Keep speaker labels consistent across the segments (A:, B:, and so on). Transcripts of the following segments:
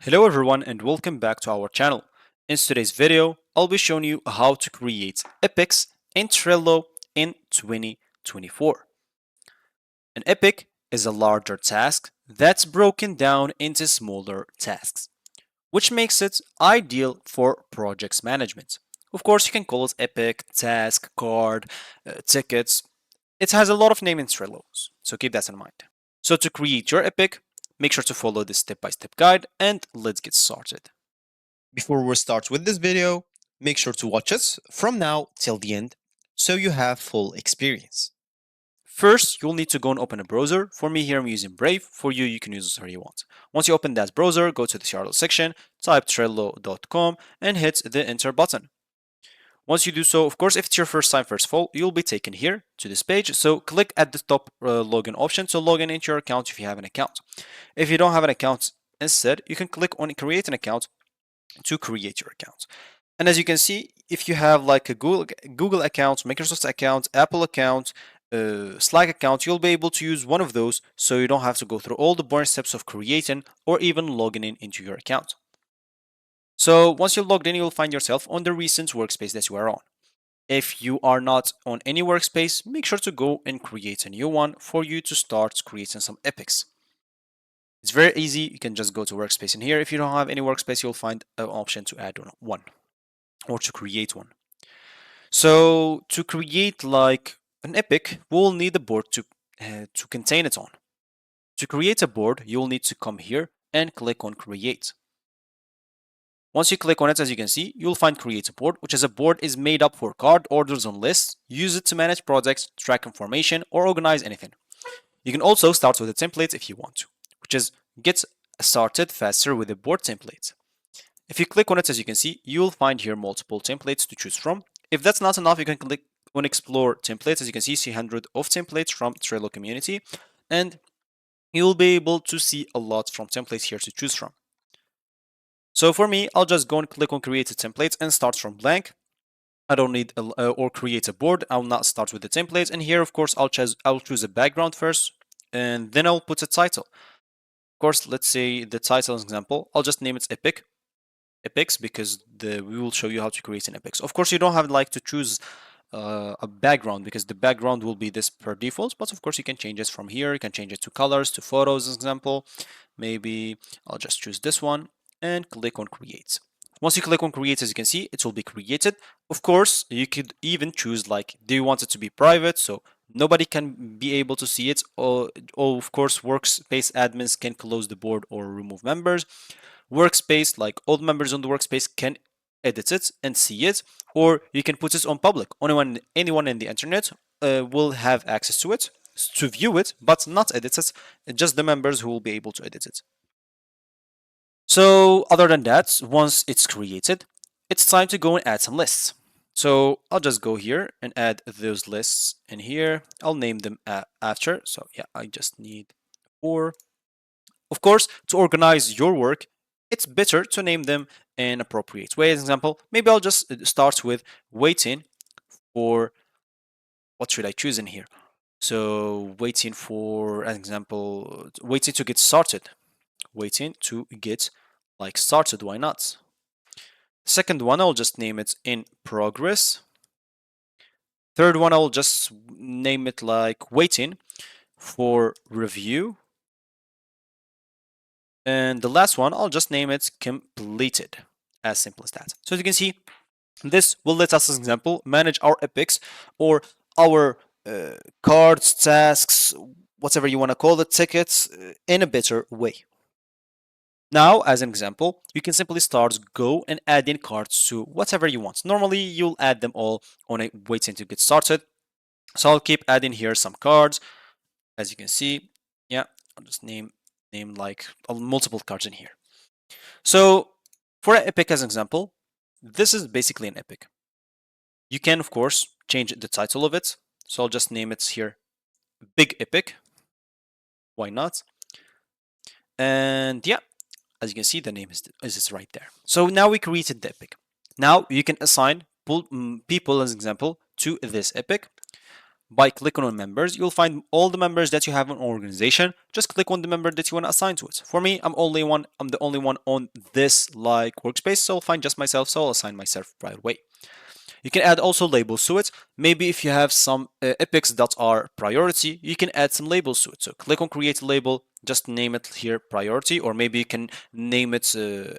A: Hello everyone and welcome back to our channel. In today's video, I'll be showing you how to create epics in Trello in 2024. An epic is a larger task that's broken down into smaller tasks, which makes it ideal for projects management. Of course, you can call it epic, task, card, tickets. It has a lot of names in Trello, so keep that in mind. So to create your epic, make sure to follow this step-by-step guide and let's get started. Before we start with this video, make sure to watch us from now till the end so you have full experience. First, you'll need to go and open a browser. For me here, I'm using Brave. For you, you can use whatever you want. Once you open that browser, go to the URL section, type trello.com and hit the enter button. Once you do so, of course, if it's your first time, first of all, you'll be taken here to this page. So click at the top login option to log in into your account if you have an account. If you don't have an account, instead, you can click on create an account to create your account. And as you can see, if you have like a Google account, Microsoft account, Apple account, Slack account, you'll be able to use one of those so you don't have to go through all the boring steps of creating or even logging in into your account. So once you're logged in, you'll find yourself on the recent workspace that you are on. If you are not on any workspace, make sure to go and create a new one for you to start creating some epics. It's very easy. You can just go to workspace in here. If you don't have any workspace, you'll find an option to add one or to create one. So to create like an epic, we'll need a board to contain it on. To create a board, you'll need to come here and click on create. Once you click on it, as you can see, you'll find create a board, which is a board is made up for card orders on lists. Use it to manage projects, track information, or organize anything. You can also start with a template if you want to, which is get started faster with the board template. If you click on it, as you can see, you'll find here multiple templates to choose from. If that's not enough, you can click on explore templates. As you can see 100 of templates from Trello community, and you'll be able to see a lot from templates here to choose from. So for me, I'll just go and click on create a template and start from blank. I don't need or create a board. I'll not start with the template. And here, of course, I'll choose a background first, and then I'll put a title. Of course, let's say the title, as example, I'll just name it epics because we will show you how to create an epics. Of course, you don't have like to choose a background because the background will be this per default, but of course you can change it from here. You can change it to colors, to photos, as example. Maybe I'll just choose this one and click on create. Once you click on create, as you can see, it will be created. Of course, you could even choose like, do you want it to be private? So nobody can be able to see it, or of course, workspace admins can close the board or remove members. Workspace, like all members on the workspace can edit it and see it, or you can put it on public. Anyone in the internet will have access to it, to view it, but not edit it, just the members who will be able to edit it. So other than that, once it's created, it's time to go and add some lists. So I'll just go here and add those lists in here. I'll name them after. So yeah, I just need 4. Of course, to organize your work, it's better to name them in appropriate way. As an example, maybe I'll just start with waiting for, what should I choose in here? So waiting for, an example, waiting to get started. Waiting to get like started, why not? Second one, I'll just name it in progress. Third one, I'll just name it like waiting for review. And the last one, I'll just name it completed. As simple as that. So as you can see, this will let us, as an example, manage our epics or our cards, tasks, whatever you want to call the tickets in a better way. Now, as an example, you can simply go and add in cards to whatever you want. Normally, you'll add them all on a waiting to get started. So I'll keep adding here some cards. As you can see, yeah, I'll just name like multiple cards in here. So for an epic as an example, this is basically an epic. You can, of course, change the title of it. So I'll just name it here Big Epic. Why not? And yeah, as you can see, the name is right there. So now we created the epic. Now you can assign people as an example to this epic. by clicking on members, you'll find all the members that you have in an organization. Just click on the member that you want to assign to it. For me, I'm the only one on this like workspace, so I'll find just myself, so I'll assign myself right away. You can add also labels to it. Maybe if you have some epics that are priority, you can add some labels to it. So click on create a label, just name it here priority, or maybe you can name it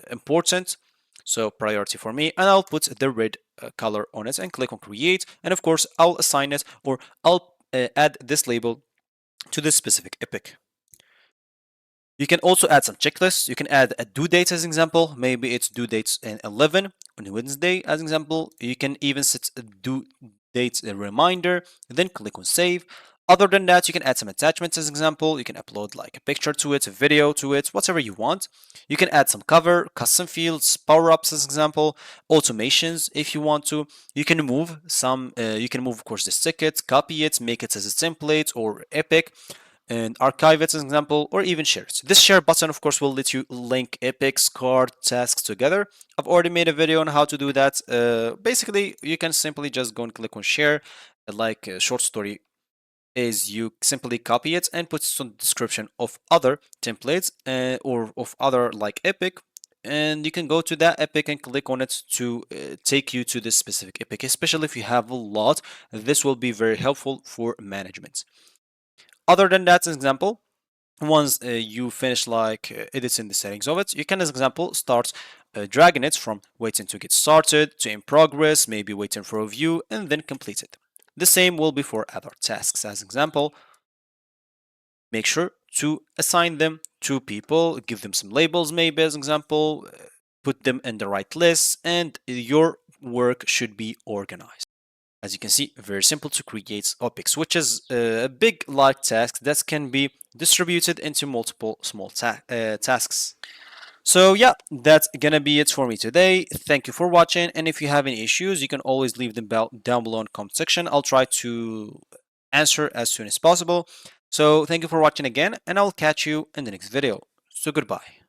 A: important. So priority for me, and I'll put the red color on it and click on create. And of course, I'll assign it, or I'll add this label to this specific epic. You can also add some checklists. You can add a due date as an example. Maybe it's due dates in 11 on Wednesday as an example. You can even set a due date a reminder, then click on save. Other than that, you can add some attachments as an example. You can upload like a picture to it, a video to it, whatever you want. You can add some cover, custom fields, power-ups as an example, automations if you want to. You can move of course this ticket, copy it, make it as a template or epic, and archive it as an example, or even share it. This share button, of course, will let you link epics, card, tasks together. I've already made a video on how to do that. Basically, you can simply just go and click on share, like a short story is you simply copy it and put some description of other templates or of other like epic, and you can go to that epic and click on it to take you to this specific epic. Especially if you have a lot, this will be very helpful for management. Other than that, as an example, once you finish like editing the settings of it, you can, as example, start dragging it from waiting to get started to in progress, maybe waiting for a view, and then complete it. The same will be for other tasks. As example, make sure to assign them to people, give them some labels, maybe as example, put them in the right list, and your work should be organized. As you can see, very simple to create OPEX, which is a big large task that can be distributed into multiple small tasks. So yeah, that's gonna be it for me today. Thank you for watching, and if you have any issues, you can always leave them down below in the comment section. I'll try to answer as soon as possible. So thank you for watching again, and I'll catch you in the next video. So goodbye.